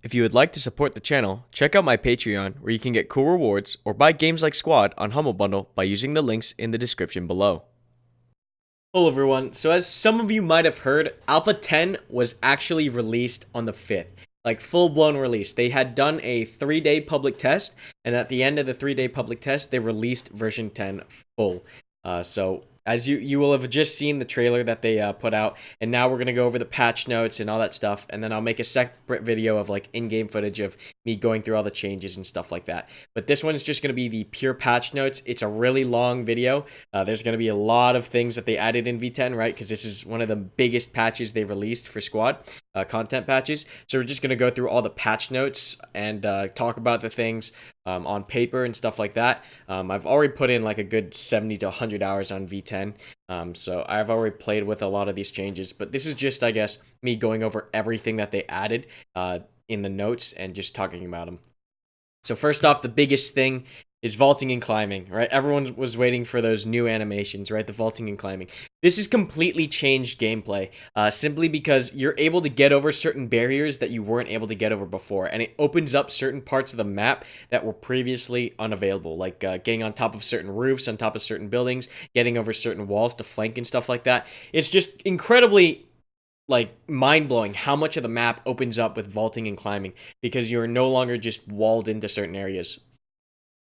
If you would like to support the channel, check out my Patreon where you can get cool rewards or buy games like Squad on Humble Bundle by using the links in the description below. Hello everyone, so as some of you might have heard, Alpha 10 was actually released on the 5th. Like full-blown release. They had done a 3-day public test, and at the end of the 3-day public test, they released version 10 full. So as you will have just seen the trailer that they put out, and now we're gonna go over the patch notes and all that stuff, and then I'll make a separate video of like in-game footage of me going through all the changes and stuff like that. But this one's just gonna be the pure patch notes. It's a really long video. There's gonna be a lot of things that they added in V10, right? Because this is one of the biggest patches they released for Squad. Content patches. So we're just going to go through all the patch notes and talk about the things on paper and stuff like that. I've already put in like a good 70 to 100 hours on V10. So I've already played with a lot of these changes, but this is just, I guess, me going over everything that they added in the notes and just talking about them. So first off, the biggest thing is vaulting and climbing, right? Everyone was waiting for those new animations, right? The vaulting and climbing. This has completely changed gameplay, simply because you're able to get over certain barriers that you weren't able to get over before, and it opens up certain parts of the map that were previously unavailable, like getting on top of certain roofs, on top of certain buildings, getting over certain walls to flank and stuff like that. It's just incredibly like mind-blowing how much of the map opens up with vaulting and climbing, because you're no longer just walled into certain areas.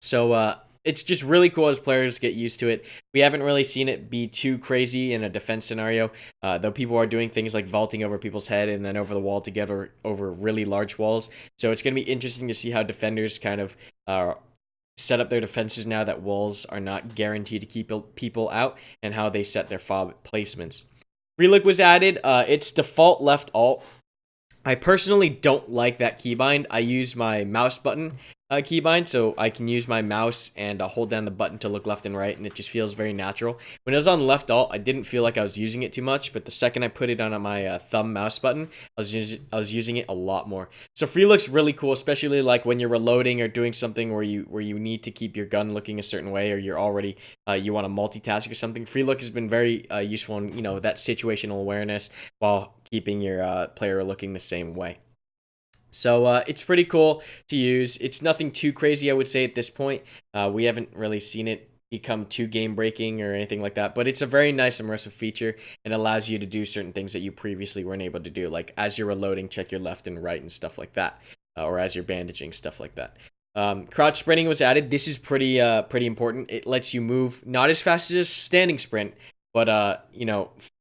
So it's just really cool as players get used to it. We haven't really seen it be too crazy in a defense scenario, though people are doing things like vaulting over people's head and then over the wall to get over really large walls. So it's going to be interesting to see how defenders kind of set up their defenses now that walls are not guaranteed to keep people out, and how they set their fob placements. Free look was added. It's default left alt. I personally don't like that keybind. I use my mouse button keybind, so I can use my mouse and hold down the button to look left and right, and it just feels very natural. When I was on left alt, I didn't feel like I was using it too much, but the second I put it on my thumb mouse button, I was using it a lot more. So free looks really cool, especially like when you're reloading or doing something where you need to keep your gun looking a certain way, or you're already you want to multitask or something. Free look has been very useful in that situational awareness while keeping your player looking the same way. So it's pretty cool to use. It's nothing too crazy, I would say, at this point. We haven't really seen it become too game breaking or anything like that, but it's a very nice immersive feature and allows you to do certain things that you previously weren't able to do, like as you're reloading, check your left and right and stuff like that, or as you're bandaging, stuff like that. Crouch sprinting was added. This is pretty important. It lets you move not as fast as a standing sprint, but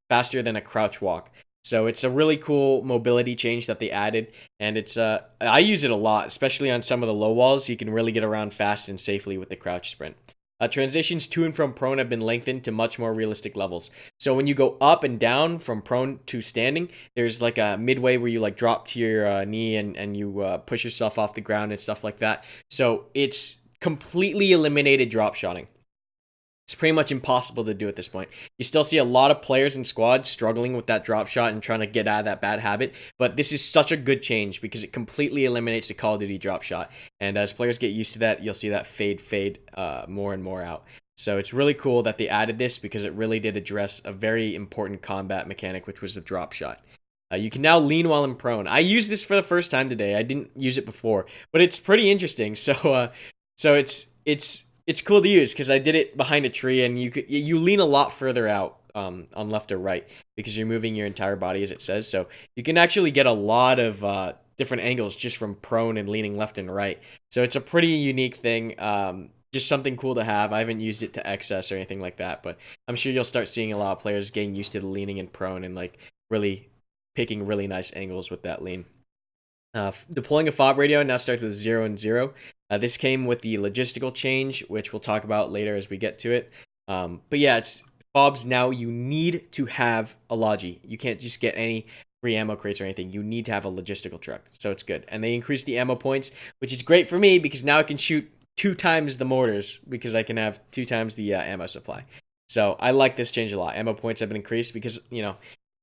faster than a crouch walk. So it's a really cool mobility change that they added, and it's I use it a lot, especially on some of the low walls. You can really get around fast and safely with the crouch sprint. Transitions to and from prone have been lengthened to much more realistic levels. So when you go up and down from prone to standing, there's like a midway where you like drop to your knee and you push yourself off the ground and stuff like that. So it's completely eliminated drop shotting. It's pretty much impossible to do at this point. You still see a lot of players in squad struggling with that drop shot and trying to get out of that bad habit, but this is such a good change because it completely eliminates the Call of Duty drop shot. And as players get used to that, you'll see that fade more and more out. So it's really cool that they added this because it really did address a very important combat mechanic, which was the drop shot. You can now lean while in prone. I used this for the first time today. I didn't use it before, but it's pretty interesting. So it's cool to use because I did it behind a tree, and you lean a lot further out on left or right because you're moving your entire body, as it says. So you can actually get a lot of different angles just from prone and leaning left and right. So it's a pretty unique thing. Just something cool to have. I haven't used it to excess or anything like that, but I'm sure you'll start seeing a lot of players getting used to the leaning and prone and like really picking really nice angles with that lean. Deploying a fob radio now starts with 0 and 0. This came with the logistical change, which we'll talk about later as we get to it. But yeah, it's fobs now. You need to have a logi. You can't just get any free ammo crates or anything. You need to have a logistical truck. So it's good. And they increased the ammo points, which is great for me because now I can shoot 2 times the mortars because I can have 2 times the ammo supply. So I like this change a lot. Ammo points have been increased because,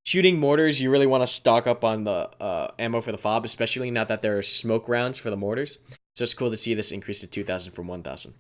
shooting mortars, you really want to stock up on the ammo for the fob, especially now that there are smoke rounds for the mortars. So it's cool to see this increase to 2,000 from 1,000.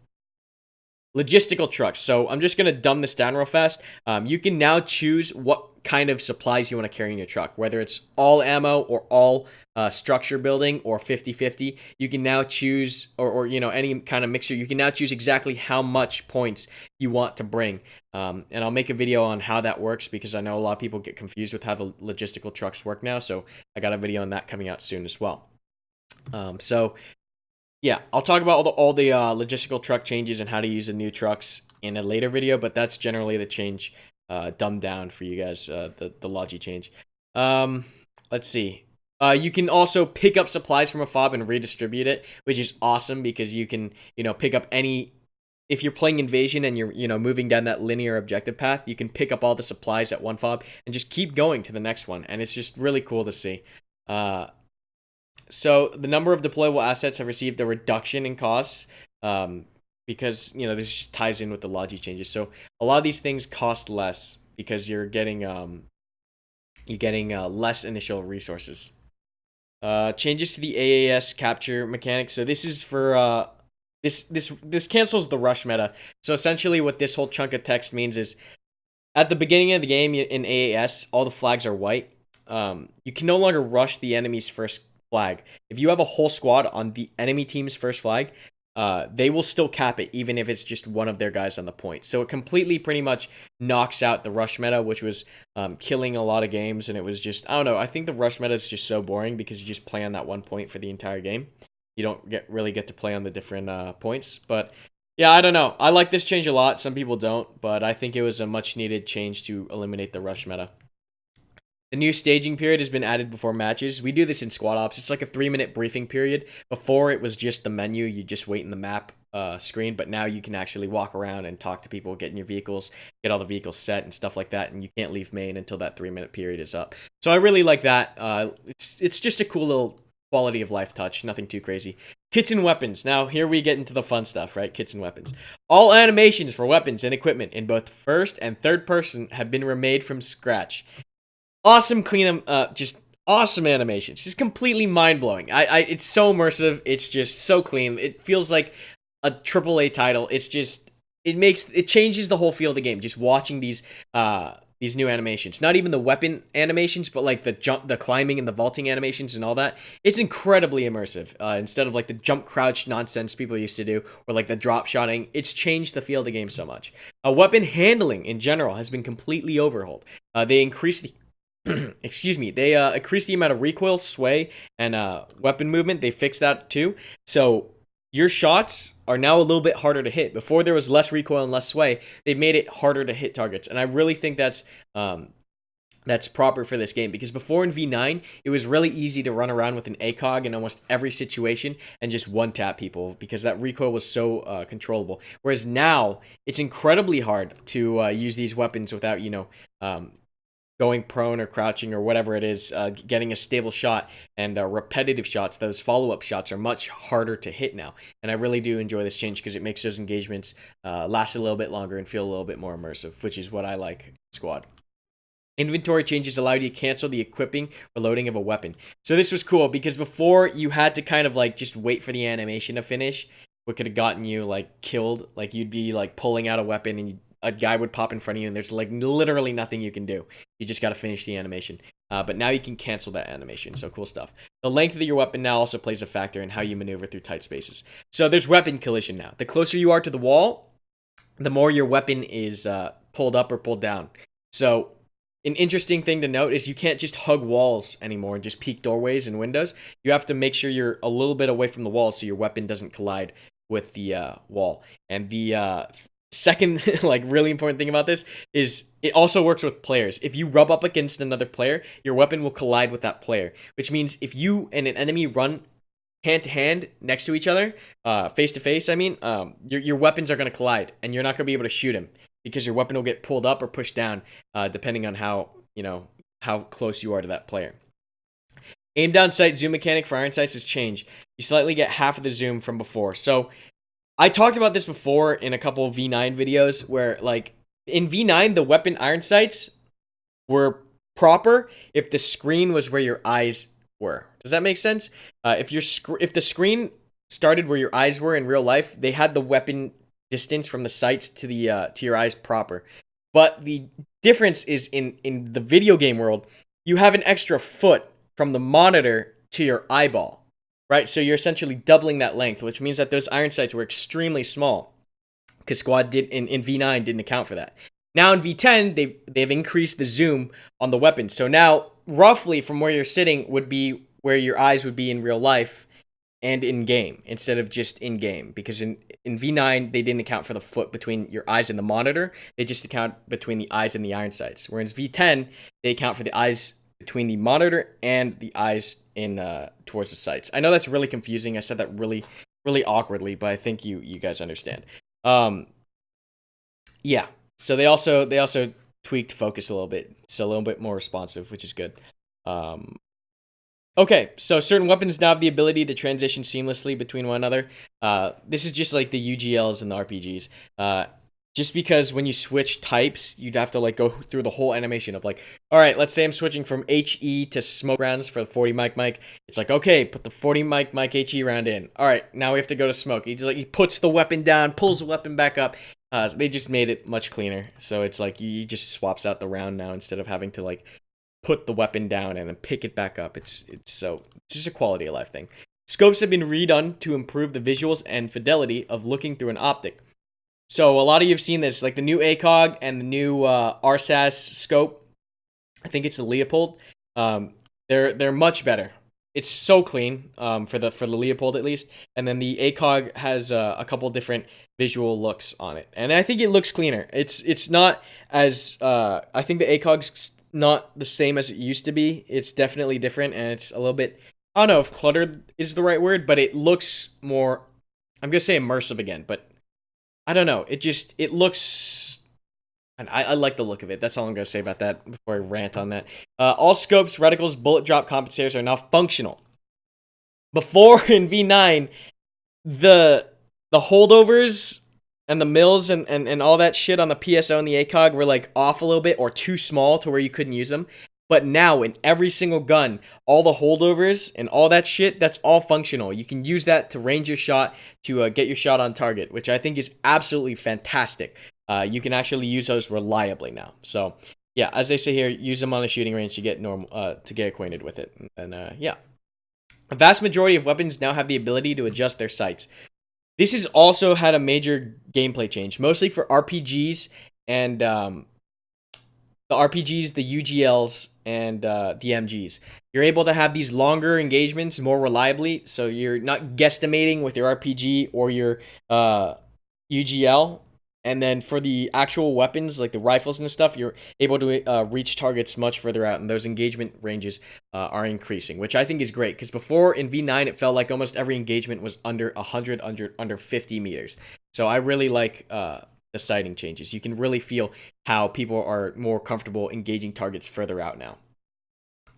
Logistical trucks. So I'm just going to dumb this down real fast. You can now choose what kind of supplies you want to carry in your truck, whether it's all ammo or all structure building or 50-50. You can now choose, or any kind of mixture. You can now choose exactly how much points you want to bring. And I'll make a video on how that works, because I know a lot of people get confused with how the logistical trucks work now. So I got a video on that coming out soon as well. So yeah, I'll talk about all the logistical truck changes and how to use the new trucks in a later video, but that's generally the change dumbed down for you guys, the Logi change. Let's see. You can also pick up supplies from a fob and redistribute it, which is awesome, because you can, pick up any... If you're playing Invasion and you're, moving down that linear objective path, you can pick up all the supplies at one fob and just keep going to the next one, and it's just really cool to see. So the number of deployable assets have received a reduction in costs, because this ties in with the Logi changes. So a lot of these things cost less because you're getting less initial resources. Changes to the AAS capture mechanic. So this is for this cancels the rush meta. So essentially, what this whole chunk of text means is, at the beginning of the game in AAS, all the flags are white. You can no longer rush the enemy's first flag. If you have a whole squad on the enemy team's first flag, they will still cap it, even if it's just one of their guys on the point. So it completely pretty much knocks out the rush meta, which was killing a lot of games. And it was just, I don't know, I think the rush meta is just so boring, because you just play on that one point for the entire game. You don't really get to play on the different points. But yeah, I don't know. I like this change a lot. Some people don't, but I think it was a much needed change to eliminate the rush meta. The new staging period has been added before matches. We do this in Squad Ops. It's like a 3-minute briefing period. Before, it was just the menu. You just wait in the map screen, but now you can actually walk around and talk to people, get in your vehicles, get all the vehicles set and stuff like that, and you can't leave main until that 3-minute period is up. So I really like that. It's just a cool little quality of life touch. Nothing too crazy. Kitson Weapons. Now, here we get into the fun stuff, right? Kitson Weapons. All animations for weapons and equipment in both first and third person have been remade from scratch. Awesome, clean, just awesome animations. Just completely mind-blowing. It's so immersive. It's just so clean. It feels like a AAA title. It's just, it changes the whole feel of the game, just watching these new animations. Not even the weapon animations, but like the climbing and the vaulting animations and all that. It's incredibly immersive. Instead of like the jump crouch nonsense people used to do, or like the drop shotting, it's changed the feel of the game so much. Weapon handling in general has been completely overhauled. They increased the excuse me, they increased the amount of recoil, sway, and weapon movement. They fixed that too. So your shots are now a little bit harder to hit. Before, there was less recoil and less sway. They made it harder to hit targets, and I really think that's proper for this game, because before in V9, it was really easy to run around with an ACOG in almost every situation and just one-tap people, because that recoil was so controllable. Whereas now, it's incredibly hard to use these weapons without, going prone or crouching or whatever it is, getting a stable shot, and repetitive shots. Those follow-up shots are much harder to hit now, and I really do enjoy this change, because it makes those engagements last a little bit longer and feel a little bit more immersive, which is what I like in Squad. Inventory changes allow you to cancel the equipping or loading of a weapon. So this was cool, because before you had to kind of like just wait for the animation to finish, what could have gotten you like killed. Like you'd be like pulling out a weapon and a guy would pop in front of you, and there's like literally nothing you can do. You just got to finish the animation. But now you can cancel that animation, so cool stuff. The length of your weapon now also plays a factor in how you maneuver through tight spaces. So there's weapon collision now. The closer you are to the wall, the more your weapon is pulled up or pulled down. So an interesting thing to note is you can't just hug walls anymore and just peek doorways and windows. You have to make sure you're a little bit away from the wall so your weapon doesn't collide with the wall. And the second, like, really important thing about this is it also works with players. If you rub up against another player, your weapon will collide with that player, which means if you and an enemy run hand to hand next to each other, face to face, your weapons are going to collide, and you're not going to be able to shoot him, because your weapon will get pulled up or pushed down, depending on how close you are to that player. Aim down sight zoom mechanic for iron sights has changed. You slightly get half of the zoom from before. So I talked about this before in a couple of V9 videos, where like in V9, the weapon iron sights were proper if the screen was where your eyes were. Does that make sense? If the screen started where your eyes were in real life, they had the weapon distance from the sights to your eyes proper. But the difference is in the video game world, you have an extra foot from the monitor to your eyeball, right? So you're essentially doubling that length, which means that those iron sights were extremely small because Squad did in V9 didn't account for that. Now in V10, they've increased the zoom on the weapons. So now roughly from where you're sitting would be where your eyes would be in real life and in game instead of just in game, because in V9 they didn't account for the foot between your eyes and the monitor. They just account between the eyes and the iron sights. Whereas V10 they account for the eyes between the monitor and the eyes in towards the sights. I know that's really confusing. I said that really awkwardly, but I think you guys understand. Yeah. So they also tweaked focus a little bit. It's a little bit more responsive, which is good. Okay, so certain weapons now have the ability to transition seamlessly between one another. This is just like the UGLs and the RPGs. Just because when you switch types, you'd have to like go through the whole animation of like, all right, let's say I'm switching from HE to smoke rounds for the 40 mic. It's like, okay, put the 40 mic HE round in. All right, now we have to go to smoke. He puts the weapon down, pulls the weapon back up. So they just made it much cleaner. So it's like he just swaps out the round now instead of having to like put the weapon down and then pick it back up. It's just a quality of life thing. Scopes have been redone to improve the visuals and fidelity of looking through an optic. So a lot of you have seen this, like the new ACOG and the new RSAS scope. I think it's the Leopold. They're much better. It's so clean for the Leopold at least, and then the ACOG has a couple different visual looks on it, and I think it looks cleaner. It's not as I think the ACOG's not the same as it used to be. It's definitely different, and it's a little bit, I don't know if cluttered is the right word, but it looks more, I'm gonna say immersive again, but I don't know. It looks, and I like the look of it. That's all I'm gonna say about that before I rant on that. All scopes, reticles, bullet drop compensators are now functional. Before in V9, the holdovers and the mills and all that shit on the PSO and the ACOG were like off a little bit or too small to where you couldn't use them. But now in every single gun, all the holdovers and all that shit, that's all functional. You can use that to range your shot, to get your shot on target, which I think is absolutely fantastic. You can actually use those reliably now. So yeah, as they say here, use them on the shooting range to get to get acquainted with it. And yeah, a vast majority of weapons now have the ability to adjust their sights. This has also had a major gameplay change, mostly for RPGs and the RPGs, the UGLs, and the MGs. You're able to have these longer engagements more reliably, so you're not guesstimating with your RPG or your UGL. And then for the actual weapons, like the rifles and stuff, you're able to reach targets much further out, and those engagement ranges are increasing, which I think is great, because before in V9, it felt like almost every engagement was under 100, under 50 meters. So I really like the sighting changes. You can really feel how people are more comfortable engaging targets further out now.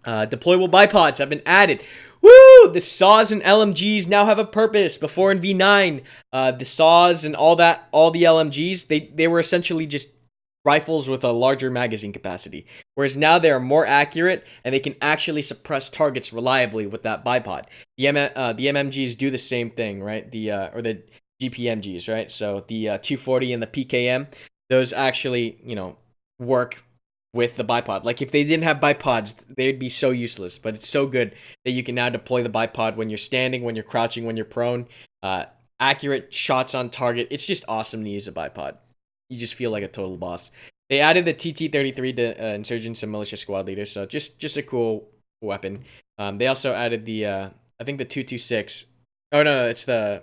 Deployable bipods have been added. Woo! The saws and LMGs now have a purpose. Before in V9, the saws and all the LMGs, they were essentially just rifles with a larger magazine capacity. Whereas now they are more accurate and they can actually suppress targets reliably with that bipod. The MMGs do the same thing, right? Or the GPMGs, right? So the 240 and the PKM, those actually, work with the bipod. Like if they didn't have bipods, they'd be so useless, but it's so good that you can now deploy the bipod when you're standing, when you're crouching, when you're prone. Accurate shots on target. It's just awesome to use a bipod. You just feel like a total boss. They added the TT-33 to insurgents and militia squad leaders, so just a cool weapon. They also added the I think the 226. Oh no, it's the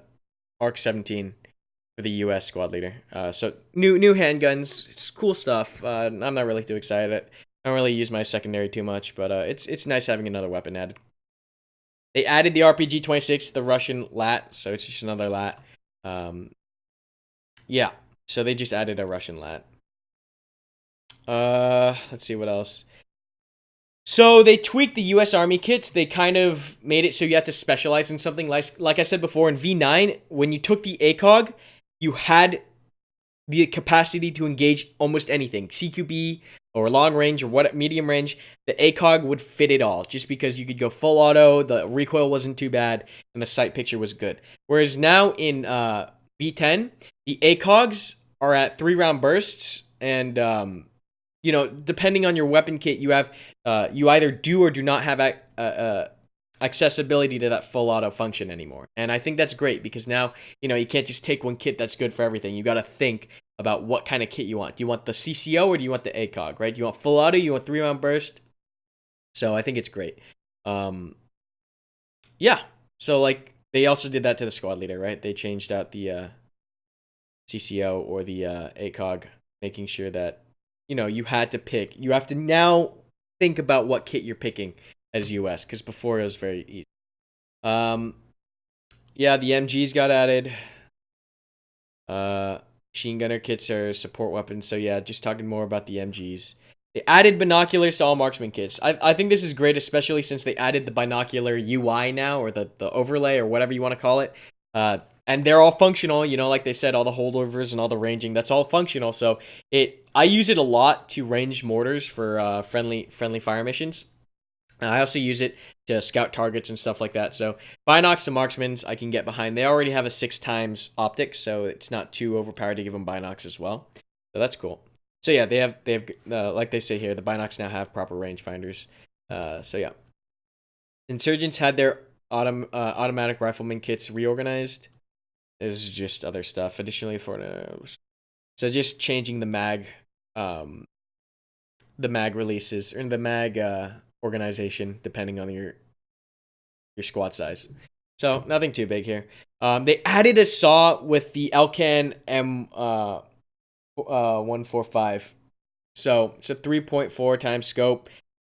Arc 17 for the US squad leader. So new handguns. It's cool stuff. I'm not really too excited. I don't really use my secondary too much, but it's nice having another weapon added. They added the RPG-26, the Russian lat, so it's just another lat. Yeah, so they just added a Russian lat. Let's see what else. So they tweaked the US Army kits. They kind of made it so you have to specialize in something. Like I said before, in V9, when you took the ACOG, you had the capacity to engage almost anything. CQB or long range or medium range, the ACOG would fit it all just because you could go full auto, the recoil wasn't too bad, and the sight picture was good. Whereas now in V10, The ACOGs are at 3-round bursts, and depending on your weapon kit, you have you either do or do not have accessibility to that full auto function anymore. And I think that's great because now, you can't just take one kit that's good for everything. You got to think about what kind of kit you want. Do you want the CCO or do you want the ACOG, right? Do you want full auto? You want 3-round burst? So I think it's great. Yeah. So like they also did that to the squad leader, right? They changed out the CCO or the ACOG, making sure that, you had to pick. You have to now think about what kit you're picking as US, because before it was very easy. Yeah, the MGs got added. Machine gunner kits are support weapons. So yeah, just talking more about the MGs. They added binoculars to all marksman kits. I think this is great, especially since they added the binocular UI now, or the overlay, or whatever you want to call it. And they're all functional, like they said, all the holdovers and all the ranging, that's all functional. So I use it a lot to range mortars for friendly fire missions. I also use it to scout targets and stuff like that. So binocs to marksmen, I can get behind. They already have a 6x optic, so it's not too overpowered to give them binocs as well. So that's cool. So yeah, they have like they say here, the binocs now have proper rangefinders. So yeah, insurgents had their automatic rifleman kits reorganized. This is just other stuff. Additionally, so just changing the mag releases, or the mag organization depending on your squad size. So nothing too big here. They added a saw with the Elcan M145. So it's a 3.4 times scope,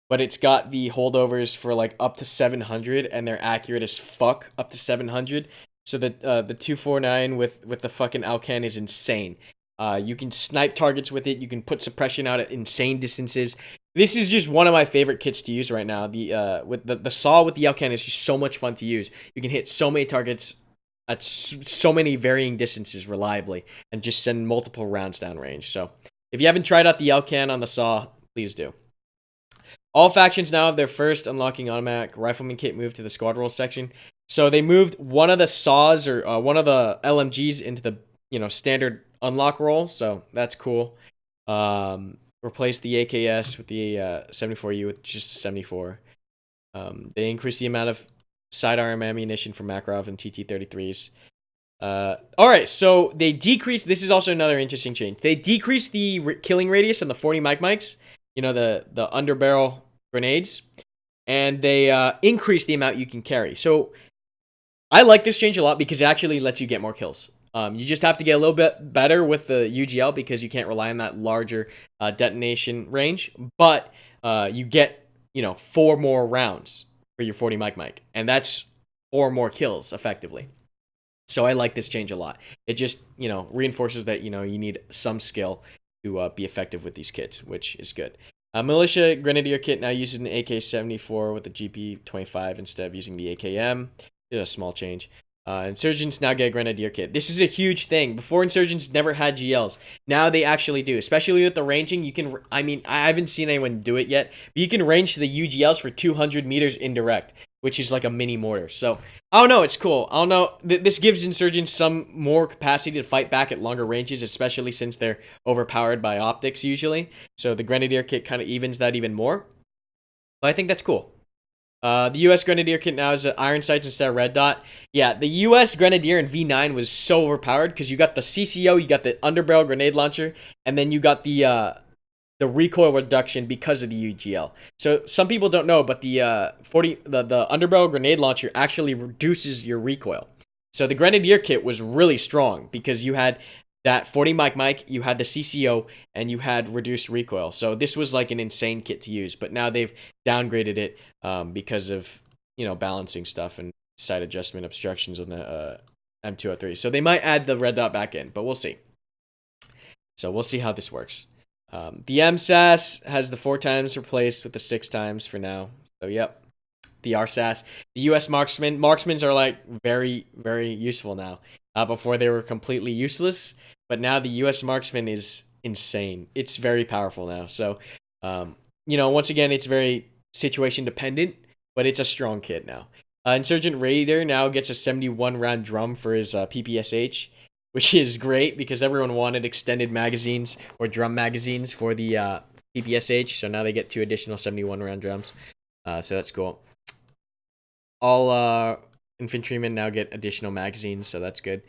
but it's got the holdovers for like up to 700, and they're accurate as fuck up to 700. So the 249 with the fucking Alcan is insane. You can snipe targets with it. You can put suppression out at insane distances. This is just one of my favorite kits to use right now. The saw with the Alcan is just so much fun to use. You can hit so many targets at so many varying distances reliably, and just send multiple rounds downrange. So if you haven't tried out the Alcan on the saw, please do. All factions now have their first unlocking automatic rifleman kit moved to the squad roll section. So they moved one of the saws, or one of the LMGs, into the standard unlock roll. So that's cool. Replaced the AKS with the 74U with just 74. They increased the amount of sidearm ammunition for Makarov and TT-33s. Alright, so they decreased. This is also another interesting change. They decreased the killing radius on the 40 mics. The underbarrel grenades. And they increased the amount you can carry. So I like this change a lot because it actually lets you get more kills. You just have to get a little bit better with the UGL because you can't rely on that larger detonation range. But you get, 4 more rounds for your 40 mic. And that's 4 more kills, effectively. So I like this change a lot. It just, reinforces that, you need some skill to be effective with these kits, which is good. Militia Grenadier Kit now uses an AK-74 with a GP-25 instead of using the AKM. It's a small change. Insurgents now get a Grenadier Kit. This is a huge thing. Before, Insurgents never had GLs. Now they actually do, especially with the ranging. You can, I haven't seen anyone do it yet, but you can range to the UGLs for 200 meters indirect, which is like a mini mortar. So, I don't know, it's cool. I don't know, this gives Insurgents some more capacity to fight back at longer ranges, especially since they're overpowered by optics usually. So the Grenadier Kit kind of evens that even more. But I think that's cool. The US Grenadier Kit now is iron sights instead of red dot. Yeah, the US Grenadier in V9 was so overpowered because you got the CCO, you got the underbarrel grenade launcher, and then you got the recoil reduction because of the UGL. So some people don't know, but the underbarrel grenade launcher actually reduces your recoil. So the Grenadier Kit was really strong because you had that 40 mic, you had the CCO, and you had reduced recoil. So this was like an insane kit to use, but now they've downgraded it because of, balancing stuff and sight adjustment obstructions on the M203. So they might add the red dot back in, but we'll see. So we'll see how this works. The MSAS has the 4x replaced with the 6x for now. So yep, the RSAS. The US marksmen are like very, very useful now. Before they were completely useless, but now the US marksman is insane. It's very powerful now. So, once again, it's very situation dependent, but it's a strong kit now. Insurgent Raider now gets a 71 round drum for his PPSH. which is great because everyone wanted extended magazines or drum magazines for the PPSH, so now they get 2 additional 71 round drums. So that's cool. All infantrymen now get additional magazines, so that's good.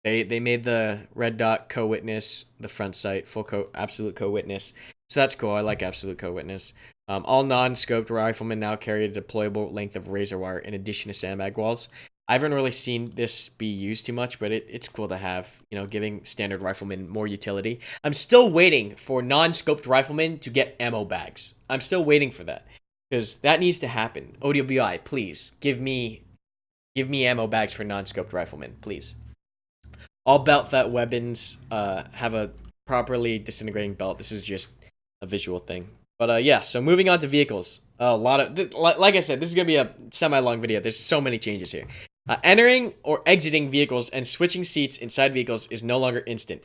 They made the red dot co-witness the front sight, absolute co-witness. So that's cool. I like absolute co-witness. All non-scoped riflemen now carry a deployable length of razor wire in addition to sandbag walls. I haven't really seen this be used too much, but it's cool to have, giving standard riflemen more utility. I'm still waiting for non-scoped riflemen to get ammo bags. I'm still waiting for that because that needs to happen. OWI, please give me ammo bags for non-scoped riflemen, please. All belt fat weapons have a properly disintegrating belt. This is just a visual thing. But yeah, so moving on to vehicles. A lot of, like I said, this is going to be a semi-long video. There's so many changes here. Entering or exiting vehicles and switching seats inside vehicles is no longer instant.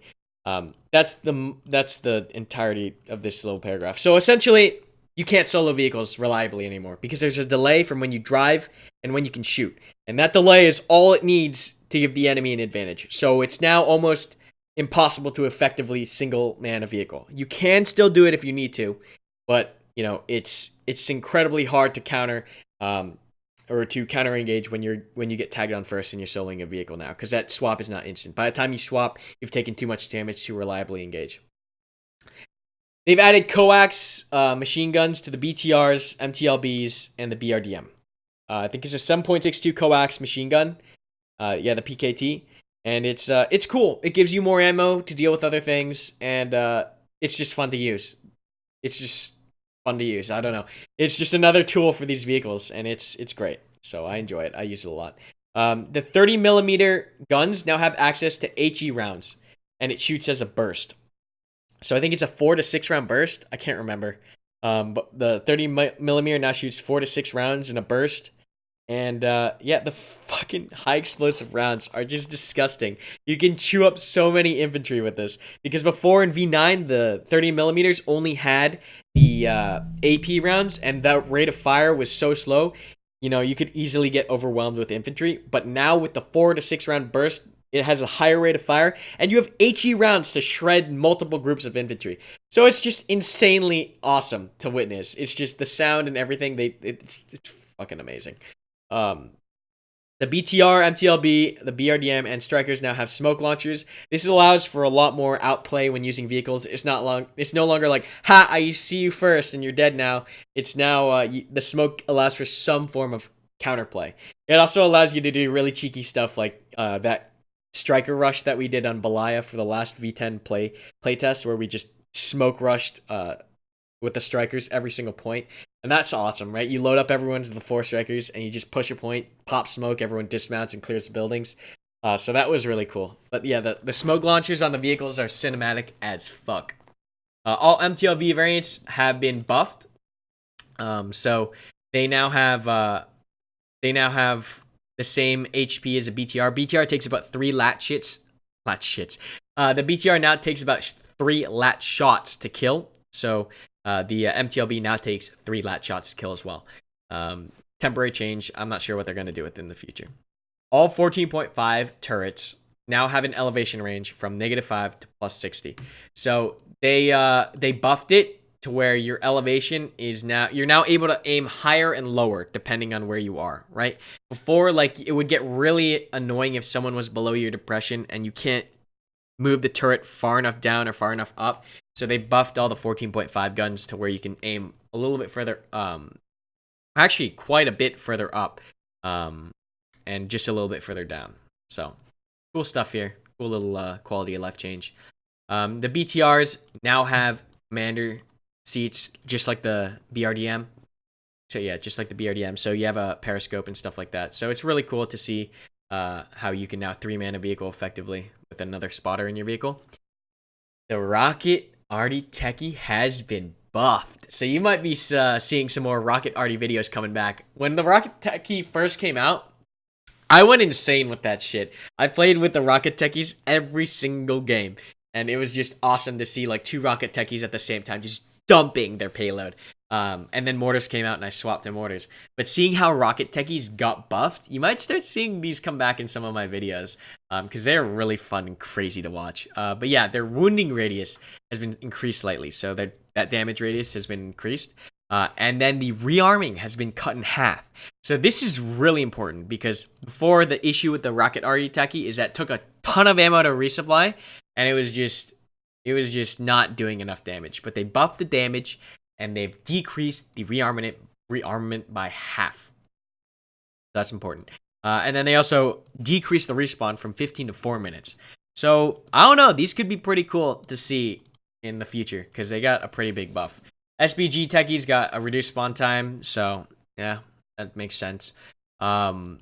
That's the entirety of this little paragraph. So essentially, you can't solo vehicles reliably anymore because there's a delay from when you drive and when you can shoot. And that delay is all it needs to give the enemy an advantage. So it's now almost impossible to effectively single man a vehicle. You can still do it if you need to, but it's incredibly hard to counter or to counter engage when you get tagged on first and you're soloing a vehicle now, because that swap is not instant. By the time you swap, you've taken too much damage to reliably engage. They've added Coax machine guns to the BTRs, MTLBs, and the BRDM. I think it's a 7.62 Coax machine gun. Yeah, the PKT. And it's cool. It gives you more ammo to deal with other things, and it's just fun to use. It's just fun to use. I don't know. It's just another tool for these vehicles, and it's great. So I enjoy it. I use it a lot. The 30mm guns now have access to HE rounds, and it shoots as a burst. So I think it's a 4 to 6 round burst. I can't remember. But the 30mm now shoots 4 to 6 rounds in a burst. And yeah, the fucking high explosive rounds are just disgusting. You can chew up so many infantry with this. Because before in V9, the 30mm only had the AP rounds, and that rate of fire was so slow, you could easily get overwhelmed with infantry. But now with the 4 to 6 round burst, it has a higher rate of fire, and you have HE rounds to shred multiple groups of infantry. So it's just insanely awesome to witness. It's just the sound and everything. It's fucking amazing. The BTR, MTLB, the BRDM, and strikers now have smoke launchers. This allows for a lot more outplay when using vehicles. It's no longer like, ha, I see you first and you're dead now. It's now the smoke allows for some form of counterplay. It also allows you to do really cheeky stuff like that striker rush that we did on Belaya for the last V10 playtest, where we just smoke rushed with the strikers every single point. And that's awesome, right? You load up everyone to the 4 strikers and you just push a point, pop smoke, everyone dismounts and clears the buildings. So that was really cool. But yeah, the smoke launchers on the vehicles are cinematic as fuck. All MTLB variants have been buffed. So they now have the same HP as a BTR. BTR takes about 3 lat shits. The BTR now takes about 3 lat shots to kill. So the MTLB now takes 3 lat shots to kill as well. Temporary change. I'm not sure what they're going to do with it in the future. All 14.5 turrets now have an elevation range from -5 to +60. So they buffed it to where your elevation is you're now able to aim higher and lower depending on where you are, right? Before, like, it would get really annoying if someone was below your depression and you can't move the turret far enough down or far enough up. So they buffed all the 14.5 guns to where you can aim a little bit further, actually quite a bit further up, and just a little bit further down. So cool stuff here. Cool little quality of life change. The BTRs now have commander seats just like the BRDM. So yeah, just like the BRDM. So you have a periscope and stuff like that. So it's really cool to see how you can now 3-man a vehicle effectively with another spotter in your vehicle. The Rocket Arty Techie has been buffed. So you might be seeing some more Rocket Arty videos coming back. When the Rocket Techie first came out, I went insane with that shit. I played with the Rocket Techies every single game. And it was just awesome to see like 2 Rocket Techies at the same time just dumping their payload. And then mortars came out and I swapped to mortars. But seeing how rocket techies got buffed, you might start seeing these come back in some of my videos, because they're really fun and crazy to watch. But yeah, their wounding radius has been increased slightly, so that damage radius has been increased. And then the rearming has been cut in half. So this is really important because before, the issue with the rocket arty techie is that it took a ton of ammo to resupply, and it was just not doing enough damage. But they buffed the damage and they've decreased the rearmament by half. That's important. And then they also decreased the respawn from 15 to 4 minutes. So I don't know. These could be pretty cool to see in the future because they got a pretty big buff. SBG techies got a reduced spawn time, so yeah, that makes sense. The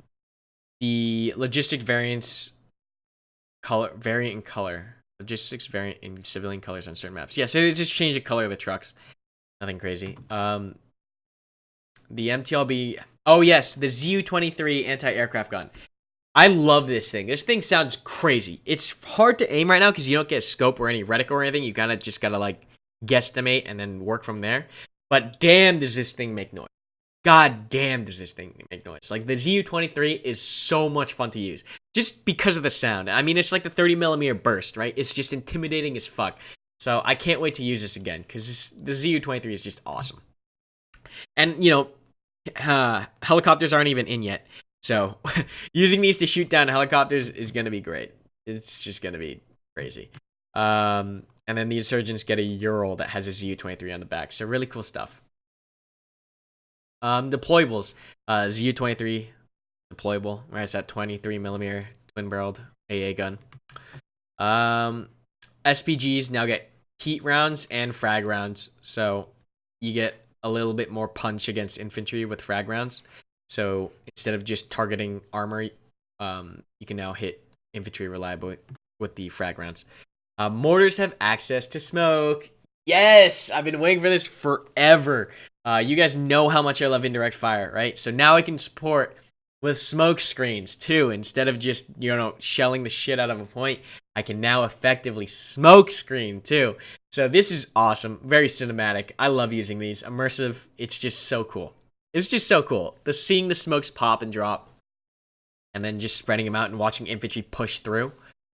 logistic variant in color. Logistics variant in civilian colors on certain maps. Yeah, so they just changed the color of the trucks. Nothing crazy. The MTLB. Oh yes, the ZU-23 anti-aircraft gun. I love this thing. This thing sounds crazy. It's hard to aim right now because you don't get a scope or any reticle or anything. You just gotta like guesstimate and then work from there. But damn, does this thing make noise. God damn, does this thing make noise. Like, the ZU-23 is so much fun to use. Just because of the sound. I mean, it's like the 30mm burst, right? It's just intimidating as fuck. So, I can't wait to use this again. Because the ZU-23 is just awesome. And, you know, helicopters aren't even in yet. So, using these to shoot down helicopters is going to be great. It's just going to be crazy. And then the insurgents get a Ural that has a ZU-23 on the back. So, really cool stuff. Deployables. ZU-23 deployable. Right, it's that 23mm twin-barreled AA gun. SPGs now get heat rounds and frag rounds. So, you get a little bit more punch against infantry with frag rounds. So instead of just targeting armor, you can now hit infantry reliably with the frag rounds. Mortars have access to smoke. Yes, I've been waiting for this forever. You guys know how much I love indirect fire, right? So now I can support with smoke screens too. Instead of just, you know, shelling the shit out of a point, I can now effectively smoke screen too. So this is awesome. Very cinematic. I love using these. Immersive. It's just so cool. It's just so cool. Seeing the smokes pop and drop, and then just spreading them out and watching infantry push through.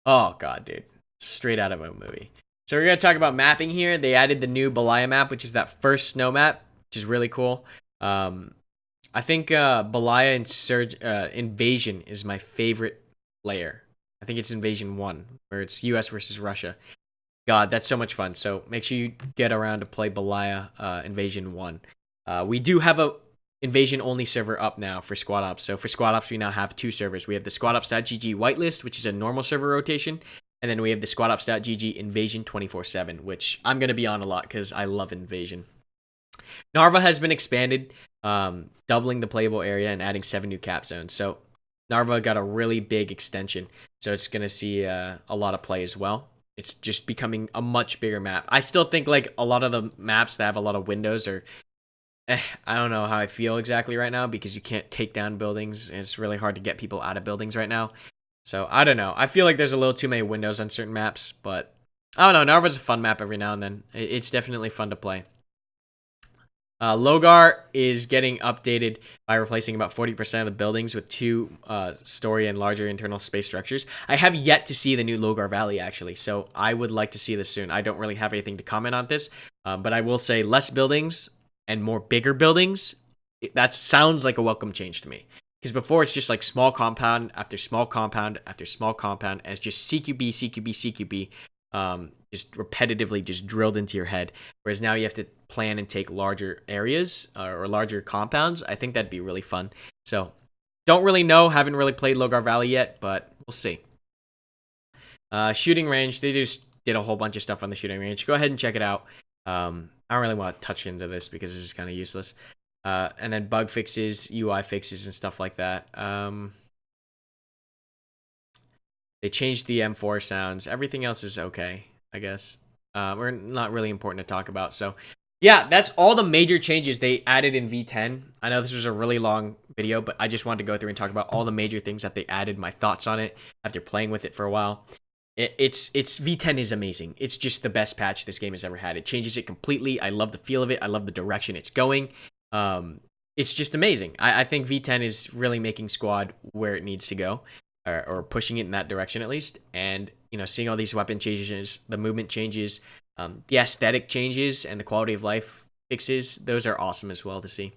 Oh god, dude. Straight out of a movie. So we're going to talk about mapping here. They added the new Belaya map, which is that first snow map, which is really cool. I think Belaya Invasion is my favorite layer. I think it's Invasion 1, where it's US versus Russia. God, that's so much fun. So make sure you get around to play Belaya Invasion 1. We do have a Invasion only server up now for Squad Ops. So for Squad Ops, we now have two servers. We have the SquadOps.gg whitelist, which is a normal server rotation. And then we have the SquadOps.gg Invasion 24/7, which I'm going to be on a lot because I love Invasion. Narva has been expanded, doubling the playable area and adding 7 new cap zones. So Narva got a really big extension. So it's going to see a lot of play as well. It's just becoming a much bigger map. I still think like a lot of the maps that have a lot of windows are I don't know how I feel exactly right now because you can't take down buildings. It's really hard to get people out of buildings right now. So, I don't know. I feel like there's a little too many windows on certain maps, but I don't know. Narva's a fun map every now and then. It's definitely fun to play. Logar is getting updated by replacing about 40% of the buildings with 2 story and larger internal space structures. I have yet to see the new Logar Valley, actually, so I would like to see this soon. I don't really have anything to comment on this, but I will say less buildings and more bigger buildings, that sounds like a welcome change to me. Because before, it's just like small compound after small compound after small compound, and it's just CQB, CQB, CQB, just repetitively just drilled into your head. Whereas now you have to plan and take larger areas or larger compounds. I think that'd be really fun. So, don't really know, haven't really played Logar Valley yet, but we'll see. Shooting range, they just did a whole bunch of stuff on the shooting range. Go ahead and check it out. I don't really want to touch into this because it's just kind of useless. And then bug fixes, UI fixes, and stuff like that. They changed the M4 sounds. Everything else is okay, I guess. We're not really important to talk about. So, yeah, that's all the major changes they added in V10. I know this was a really long video, but I just wanted to go through and talk about all the major things that they added, my thoughts on it after playing with it for a while. It's V10 is amazing. It's just the best patch this game has ever had. It changes it completely. I love the feel of it. I love the direction it's going. It's just amazing. I think V10 is really making Squad where it needs to go, or pushing it in that direction at least. And seeing all these weapon changes, the movement changes, the aesthetic changes, and the quality of life fixes, those are awesome as well to see.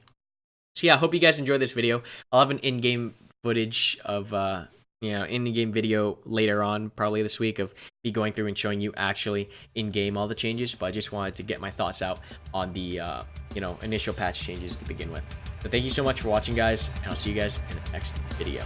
So yeah, I hope you guys enjoyed this video. I'll have an in-game footage of in-game video later on, probably this week, of me going through and showing you actually in-game all the changes. But I just wanted to get my thoughts out on the initial patch changes to begin with. So thank you so much for watching, guys, and I'll see you guys in the next video.